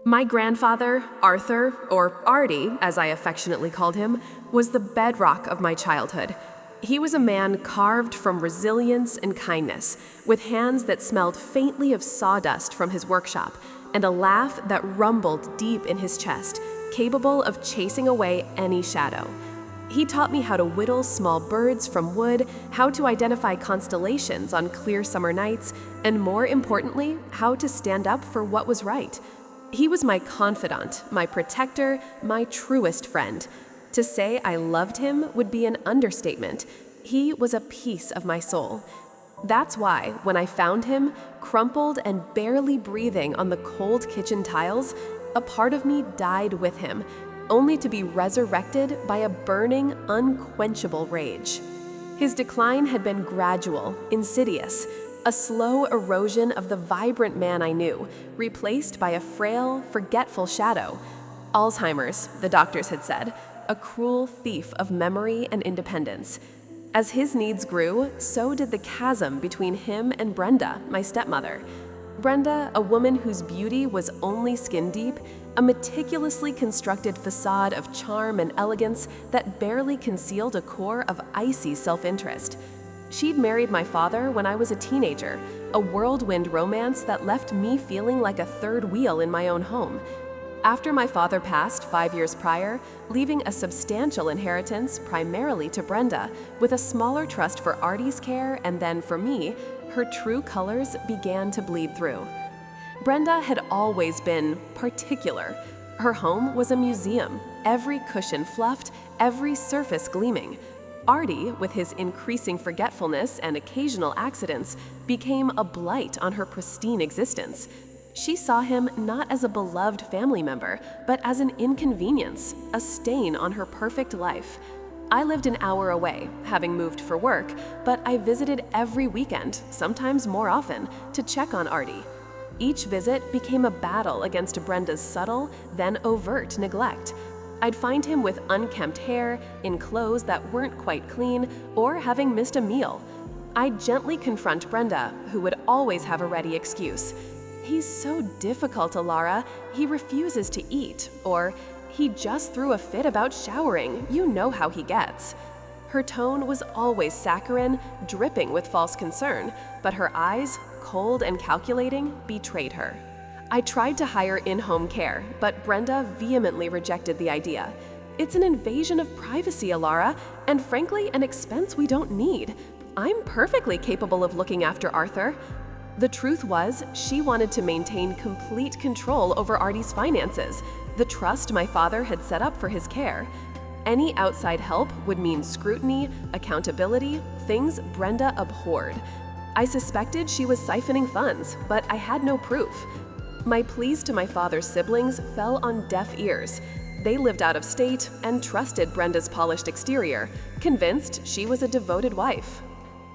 My grandfather, Arthur, or Artie, as I affectionately called him, was the bedrock of my childhood. He was a man carved from resilience and kindness, with hands that smelled faintly of sawdust from his workshop, and a laugh that rumbled deep in his chest, capable of chasing away any shadow. He taught me how to whittle small birds from wood, how to identify constellations on clear summer nights, and more importantly, how to stand up for what was right. He was my confidant, my protector, my truest friend. To say I loved him would be an understatement. He was a piece of my soul. That's why, when I found him, crumpled and barely breathing on the cold kitchen tiles, a part of me died with him, only to be resurrected by a burning, unquenchable rage. His decline had been gradual, insidious, a slow erosion of the vibrant man I knew, replaced by a frail, forgetful shadow. Alzheimer's, the doctors had said, a cruel thief of memory and independence. As his needs grew, so did the chasm between him and Brenda, my stepmother. Brenda, a woman whose beauty was only skin deep, a meticulously constructed facade of charm and elegance that barely concealed a core of icy self-interest. She'd married my father when I was a teenager, a whirlwind romance that left me feeling like a third wheel in my own home. After my father passed 5 years prior, leaving a substantial inheritance primarily to Brenda, with a smaller trust for Artie's care and then for me, her true colors began to bleed through. Brenda had always been particular. Her home was a museum, every cushion fluffed, every surface gleaming. Artie, with his increasing forgetfulness and occasional accidents, became a blight on her pristine existence. She saw him not as a beloved family member, but as an inconvenience, a stain on her perfect life. I lived an hour away, having moved for work, but I visited every weekend, sometimes more often, to check on Artie. Each visit became a battle against Brenda's subtle, then overt neglect. I'd find him with unkempt hair, in clothes that weren't quite clean, or having missed a meal. I'd gently confront Brenda, who would always have a ready excuse. "He's so difficult, Alara. He refuses to eat," or "He just threw a fit about showering. You know how he gets." Her tone was always saccharine, dripping with false concern, but her eyes, cold and calculating, betrayed her. I tried to hire in-home care, but Brenda vehemently rejected the idea. "It's an invasion of privacy, Alara, and frankly, an expense we don't need. I'm perfectly capable of looking after Arthur." The truth was, she wanted to maintain complete control over Artie's finances, the trust my father had set up for his care. Any outside help would mean scrutiny, accountability, things Brenda abhorred. I suspected she was siphoning funds, but I had no proof. My pleas to my father's siblings fell on deaf ears. They lived out of state and trusted Brenda's polished exterior, convinced she was a devoted wife.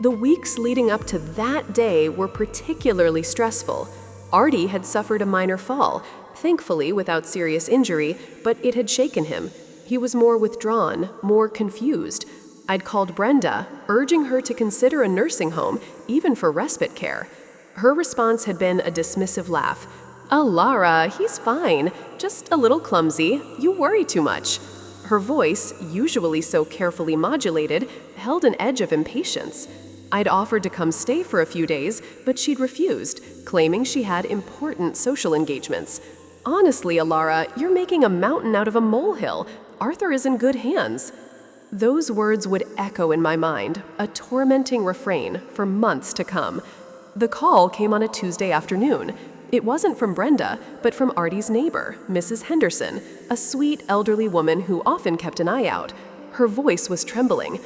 The weeks leading up to that day were particularly stressful. Artie had suffered a minor fall, thankfully without serious injury, but it had shaken him. He was more withdrawn, more confused. I'd called Brenda, urging her to consider a nursing home, even for respite care. Her response had been a dismissive laugh. "Alara, he's fine, just a little clumsy. You worry too much." Her voice, usually so carefully modulated, held an edge of impatience. I'd offered to come stay for a few days, but she'd refused, claiming she had important social engagements. "Honestly, Alara, you're making a mountain out of a molehill. Arthur is in good hands." Those words would echo in my mind, a tormenting refrain, for months to come. The call came on a Tuesday afternoon. It wasn't from Brenda, but from Artie's neighbor, Mrs. Henderson, a sweet elderly woman who often kept an eye out. Her voice was trembling.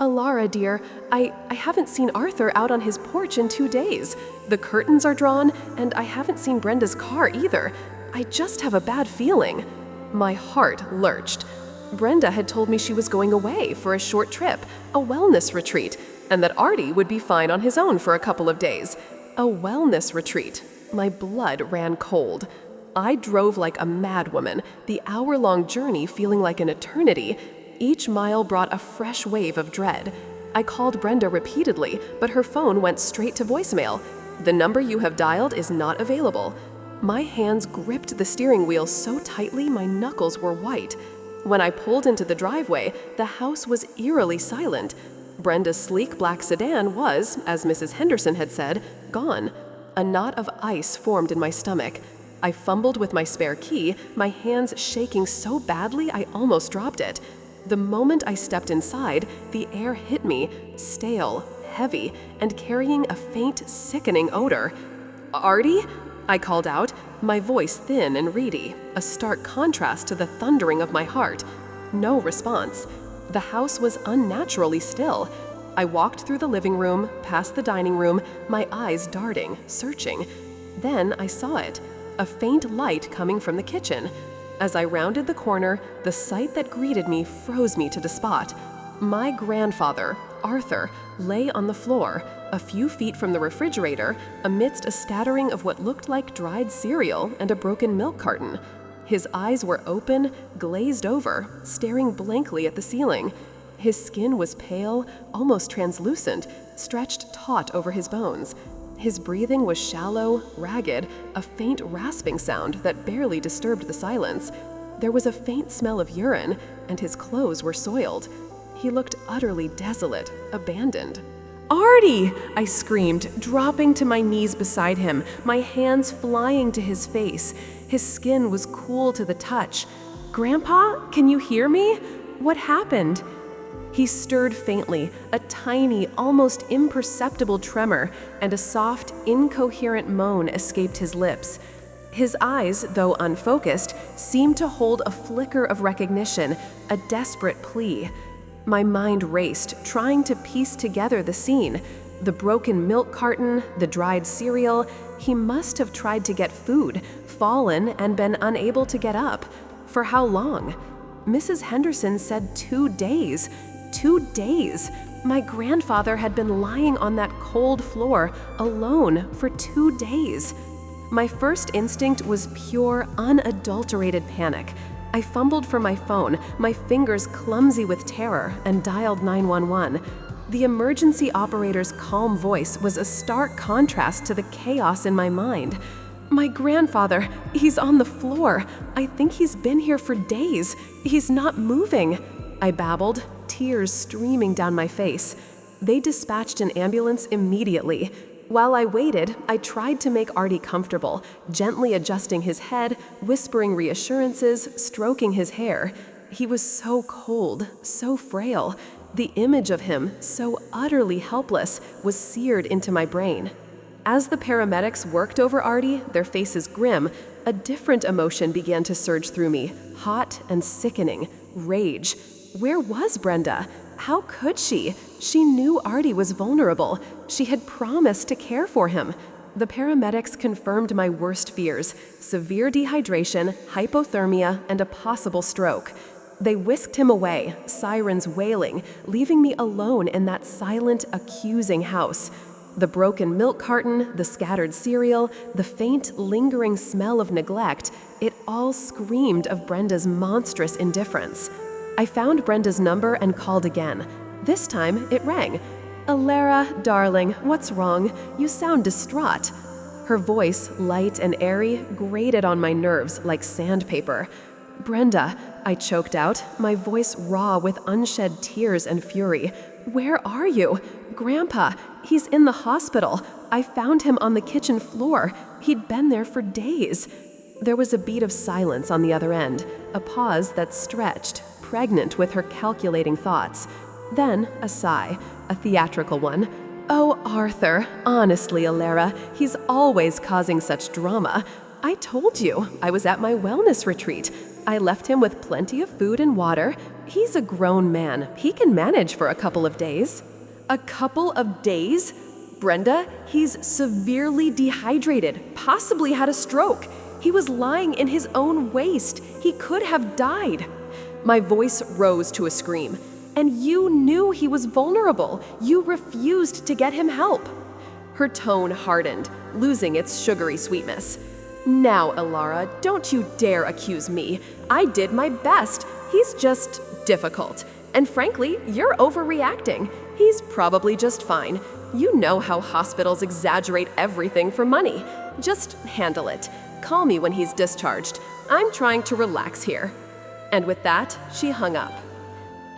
"Alara, dear, I haven't seen Arthur out on his porch in 2 days. The curtains are drawn, and I haven't seen Brenda's car either. I just have a bad feeling." My heart lurched. Brenda had told me she was going away for a short trip, a wellness retreat, and that Artie would be fine on his own for a couple of days. A wellness retreat. My blood ran cold. I drove like a madwoman, the hour-long journey feeling like an eternity. Each mile brought a fresh wave of dread. I called Brenda repeatedly, but her phone went straight to voicemail. "The number you have dialed is not available." My hands gripped the steering wheel so tightly my knuckles were white. When I pulled into the driveway, the house was eerily silent. Brenda's sleek black sedan was, as Mrs. Henderson had said, gone. A knot of ice formed in my stomach. I fumbled with my spare key, my hands shaking so badly I almost dropped it. The moment I stepped inside, the air hit me, stale, heavy, and carrying a faint, sickening odor. "Artie?" I called out, my voice thin and reedy, a stark contrast to the thundering of my heart. No response. The house was unnaturally still. I walked through the living room, past the dining room, my eyes darting, searching. Then I saw it, a faint light coming from the kitchen. As I rounded the corner, the sight that greeted me froze me to the spot. My grandfather, Arthur, lay on the floor, a few feet from the refrigerator, amidst a scattering of what looked like dried cereal and a broken milk carton. His eyes were open, glazed over, staring blankly at the ceiling. His skin was pale, almost translucent, stretched taut over his bones. His breathing was shallow, ragged, a faint rasping sound that barely disturbed the silence. There was a faint smell of urine, and his clothes were soiled. He looked utterly desolate, abandoned. "Artie!" I screamed, dropping to my knees beside him, my hands flying to his face. His skin was cool to the touch. "Grandpa, can you hear me? What happened?" He stirred faintly, a tiny, almost imperceptible tremor, and a soft, incoherent moan escaped his lips. His eyes, though unfocused, seemed to hold a flicker of recognition, a desperate plea. My mind raced, trying to piece together the scene. The broken milk carton, the dried cereal. He must have tried to get food, fallen, and been unable to get up. For how long? Mrs. Henderson said 2 days. 2 days. My grandfather had been lying on that cold floor, alone, for 2 days. My first instinct was pure, unadulterated panic. I fumbled for my phone, my fingers clumsy with terror, and dialed 911. The emergency operator's calm voice was a stark contrast to the chaos in my mind. "My grandfather, he's on the floor. I think he's been here for days. He's not moving," I babbled, tears streaming down my face. They dispatched an ambulance immediately. While I waited, I tried to make Artie comfortable, gently adjusting his head, whispering reassurances, stroking his hair. He was so cold, so frail. The image of him, so utterly helpless, was seared into my brain. As the paramedics worked over Artie, their faces grim, a different emotion began to surge through me, hot and sickening, rage. Where was Brenda? How could she? She knew Artie was vulnerable. She had promised to care for him. The paramedics confirmed my worst fears: severe dehydration, hypothermia, and a possible stroke. They whisked him away, sirens wailing, leaving me alone in that silent, accusing house. The broken milk carton, the scattered cereal, the faint, lingering smell of neglect, it all screamed of Brenda's monstrous indifference. I found Brenda's number and called again. This time, it rang. "Alara, darling, what's wrong? You sound distraught." Her voice, light and airy, grated on my nerves like sandpaper. "Brenda," I choked out, my voice raw with unshed tears and fury. "Where are you? Grandpa, he's in the hospital. I found him on the kitchen floor. He'd been there for days." There was a beat of silence on the other end, a pause that stretched, pregnant with her calculating thoughts. Then a sigh, a theatrical one. "Oh, Arthur, honestly, Alara, he's always causing such drama. I told you, I was at my wellness retreat. I left him with plenty of food and water. He's a grown man. He can manage for a couple of days." "A couple of days? Brenda, he's severely dehydrated, possibly had a stroke. He was lying in his own waste. He could have died." My voice rose to a scream. "And you knew he was vulnerable. You refused to get him help." Her tone hardened, losing its sugary sweetness. "Now, Alara, don't you dare accuse me. I did my best. He's just difficult. And frankly, you're overreacting. He's probably just fine. You know how hospitals exaggerate everything for money. Just handle it. "Call me when he's discharged. I'm trying to relax here." And with that, she hung up.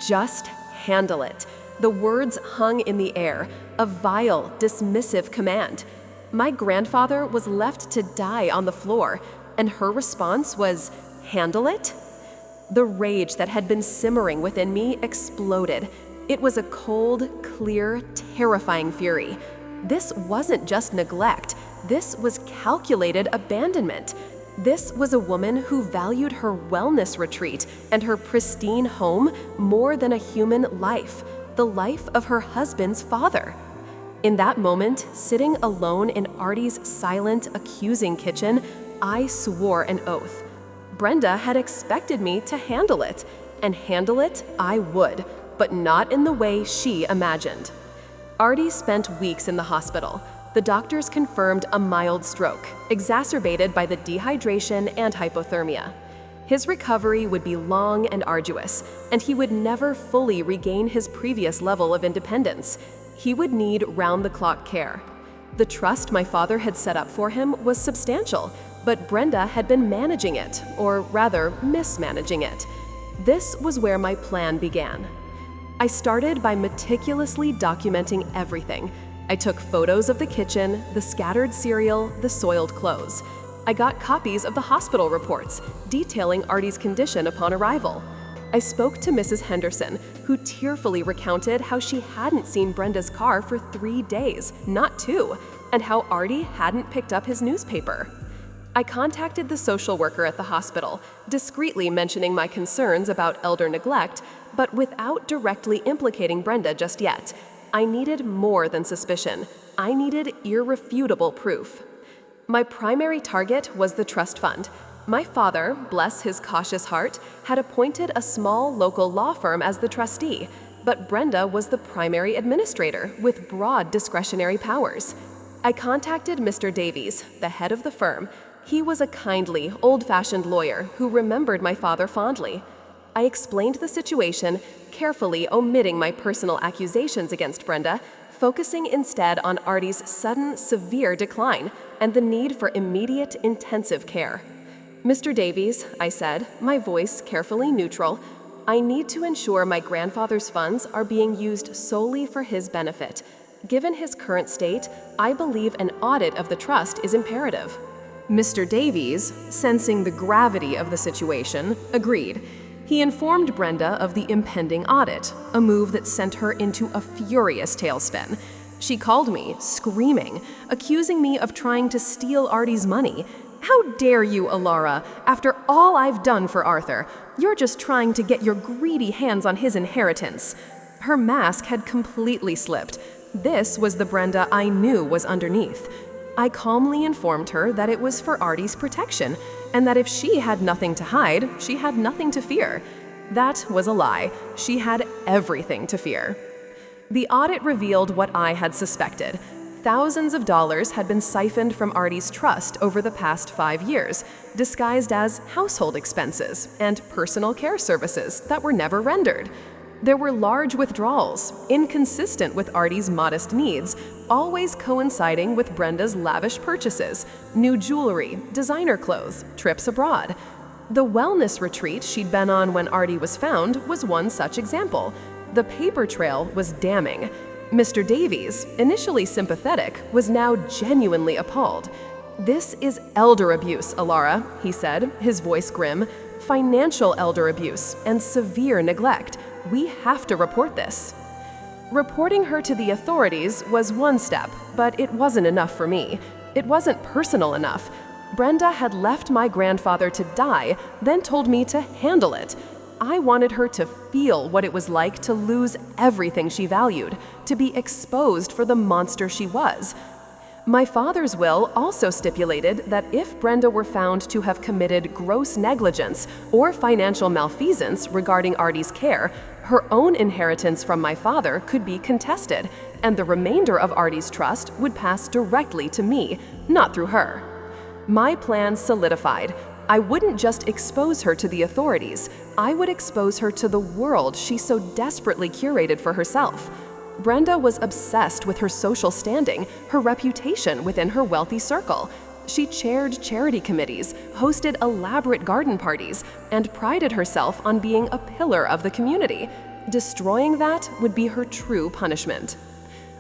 Just handle it. The words hung in the air, a vile, dismissive command. My grandfather was left to die on the floor, and her response was, "Handle it?" The rage that had been simmering within me exploded. It was a cold, clear, terrifying fury. This wasn't just neglect. This was calculated abandonment. This was a woman who valued her wellness retreat and her pristine home more than a human life, the life of her husband's father. In that moment, sitting alone in Artie's silent, accusing kitchen, I swore an oath. Brenda had expected me to handle it, and handle it I would, but not in the way she imagined. Artie spent weeks in the hospital. The doctors confirmed a mild stroke, exacerbated by the dehydration and hypothermia. His recovery would be long and arduous, and he would never fully regain his previous level of independence. He would need round-the-clock care. The trust my father had set up for him was substantial, but Brenda had been managing it, or rather, mismanaging it. This was where my plan began. I started by meticulously documenting everything. I took photos of the kitchen, the scattered cereal, the soiled clothes. I got copies of the hospital reports detailing Artie's condition upon arrival. I spoke to Mrs. Henderson, who tearfully recounted how she hadn't seen Brenda's car for 3 days, not 2, and how Artie hadn't picked up his newspaper. I contacted the social worker at the hospital, discreetly mentioning my concerns about elder neglect, but without directly implicating Brenda just yet. I needed more than suspicion. I needed irrefutable proof. My primary target was the trust fund. My father, bless his cautious heart, had appointed a small local law firm as the trustee, but Brenda was the primary administrator with broad discretionary powers. I contacted Mr. Davies, the head of the firm. He was a kindly, old-fashioned lawyer who remembered my father fondly. I explained the situation, carefully omitting my personal accusations against Brenda, focusing instead on Artie's sudden, severe decline and the need for immediate, intensive care. "Mr. Davies," I said, my voice carefully neutral, "I need to ensure my grandfather's funds are being used solely for his benefit. Given his current state, I believe an audit of the trust is imperative." Mr. Davies, sensing the gravity of the situation, agreed. He informed Brenda of the impending audit, a move that sent her into a furious tailspin. She called me, screaming, accusing me of trying to steal Artie's money. "How dare you, Alara? After all I've done for Arthur, you're just trying to get your greedy hands on his inheritance." Her mask had completely slipped. This was the Brenda I knew was underneath. I calmly informed her that it was for Artie's protection, and that if she had nothing to hide, she had nothing to fear. That was a lie. She had everything to fear. The audit revealed what I had suspected. Thousands of dollars had been siphoned from Artie's trust over the past 5 years, disguised as household expenses and personal care services that were never rendered. There were large withdrawals, inconsistent with Artie's modest needs, always coinciding with Brenda's lavish purchases, new jewelry, designer clothes, trips abroad. The wellness retreat she'd been on when Artie was found was one such example. The paper trail was damning. Mr. Davies, initially sympathetic, was now genuinely appalled. "This is elder abuse, Alara," he said, his voice grim. "Financial elder abuse and severe neglect. We have to report this." Reporting her to the authorities was one step, but it wasn't enough for me. It wasn't personal enough. Brenda had left my grandfather to die, then told me to handle it. I wanted her to feel what it was like to lose everything she valued, to be exposed for the monster she was. My father's will also stipulated that if Brenda were found to have committed gross negligence or financial malfeasance regarding Artie's care, her own inheritance from my father could be contested, and the remainder of Artie's trust would pass directly to me, not through her. My plan solidified. I wouldn't just expose her to the authorities, I would expose her to the world she so desperately curated for herself. Brenda was obsessed with her social standing, her reputation within her wealthy circle. She chaired charity committees, hosted elaborate garden parties, and prided herself on being a pillar of the community. Destroying that would be her true punishment.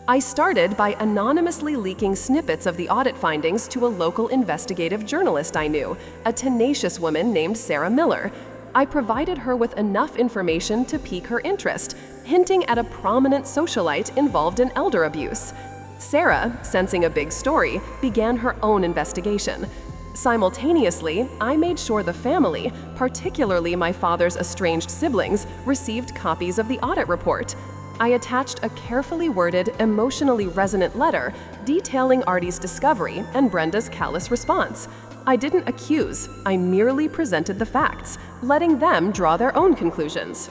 I started by anonymously leaking snippets of the audit findings to a local investigative journalist I knew, a tenacious woman named Sarah Miller. I provided her with enough information to pique her interest, hinting at a prominent socialite involved in elder abuse. Sarah, sensing a big story, began her own investigation. Simultaneously, I made sure the family, particularly my father's estranged siblings, received copies of the audit report. I attached a carefully worded, emotionally resonant letter detailing Artie's discovery and Brenda's callous response. I didn't accuse, I merely presented the facts, letting them draw their own conclusions.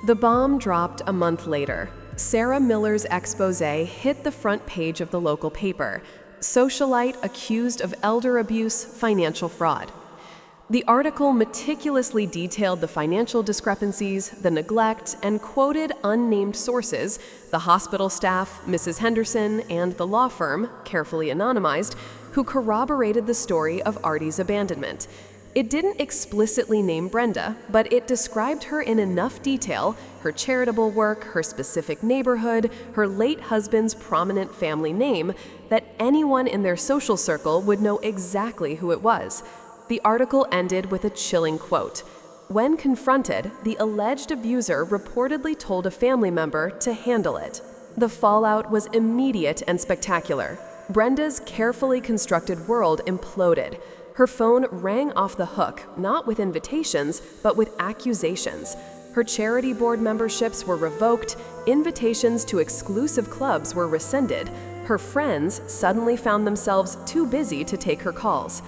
The bomb dropped a month later. Sarah Miller's expose hit the front page of the local paper. Socialite accused of elder abuse, financial fraud. The article meticulously detailed the financial discrepancies, the neglect, and quoted unnamed sources, the hospital staff, Mrs. Henderson, and the law firm, carefully anonymized, who corroborated the story of Artie's abandonment. It didn't explicitly name Brenda, but it described her in enough detail, her charitable work, her specific neighborhood, her late husband's prominent family name, that anyone in their social circle would know exactly who it was. The article ended with a chilling quote. When confronted, the alleged abuser reportedly told a family member to handle it. The fallout was immediate and spectacular. Brenda's carefully constructed world imploded. Her phone rang off the hook, not with invitations, but with accusations. Her charity board memberships were revoked, invitations to exclusive clubs were rescinded. Her friends suddenly found themselves too busy to take her calls.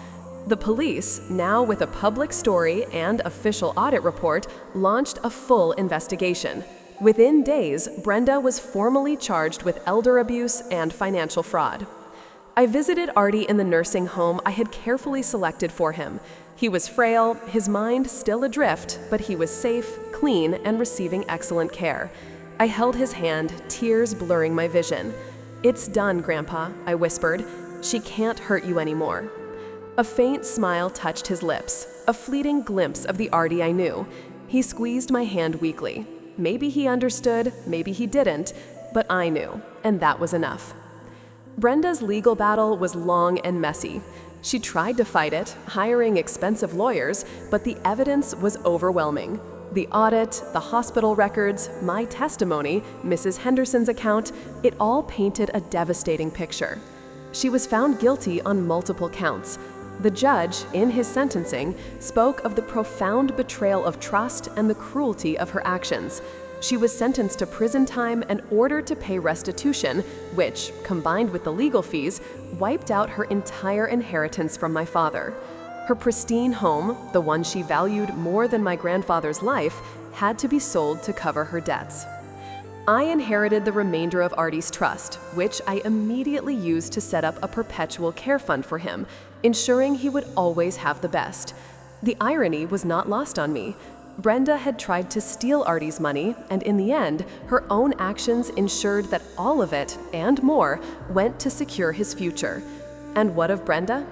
The police, now with a public story and official audit report, launched a full investigation. Within days, Brenda was formally charged with elder abuse and financial fraud. I visited Artie in the nursing home I had carefully selected for him. He was frail, his mind still adrift, but he was safe, clean, and receiving excellent care. I held his hand, tears blurring my vision. "It's done, Grandpa," I whispered. "She can't hurt you anymore." A faint smile touched his lips, a fleeting glimpse of the Artie I knew. He squeezed my hand weakly. Maybe he understood, maybe he didn't, but I knew, and that was enough. Brenda's legal battle was long and messy. She tried to fight it, hiring expensive lawyers, but the evidence was overwhelming. The audit, the hospital records, my testimony, Mrs. Henderson's account, it all painted a devastating picture. She was found guilty on multiple counts. The judge, in his sentencing, spoke of the profound betrayal of trust and the cruelty of her actions. She was sentenced to prison time and ordered to pay restitution, which, combined with the legal fees, wiped out her entire inheritance from my father. Her pristine home, the one she valued more than my grandfather's life, had to be sold to cover her debts. I inherited the remainder of Artie's trust, which I immediately used to set up a perpetual care fund for him, ensuring he would always have the best. The irony was not lost on me. Brenda had tried to steal Artie's money, and in the end, her own actions ensured that all of it, and more, went to secure his future. And what of Brenda?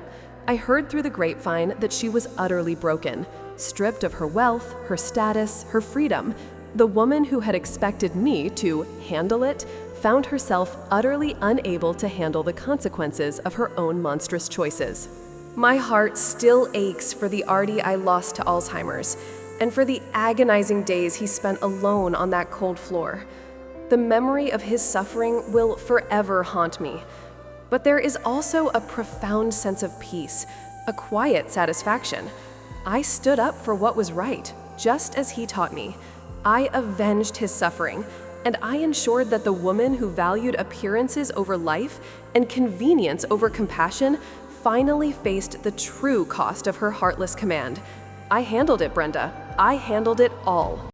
I heard through the grapevine that she was utterly broken, stripped of her wealth, her status, her freedom. The woman who had expected me to handle it found herself utterly unable to handle the consequences of her own monstrous choices. My heart still aches for the Artie I lost to Alzheimer's, and for the agonizing days he spent alone on that cold floor. The memory of his suffering will forever haunt me. But there is also a profound sense of peace, a quiet satisfaction. I stood up for what was right, just as he taught me. I avenged his suffering, and I ensured that the woman who valued appearances over life and convenience over compassion finally faced the true cost of her heartless command. I handled it, Brenda. I handled it all.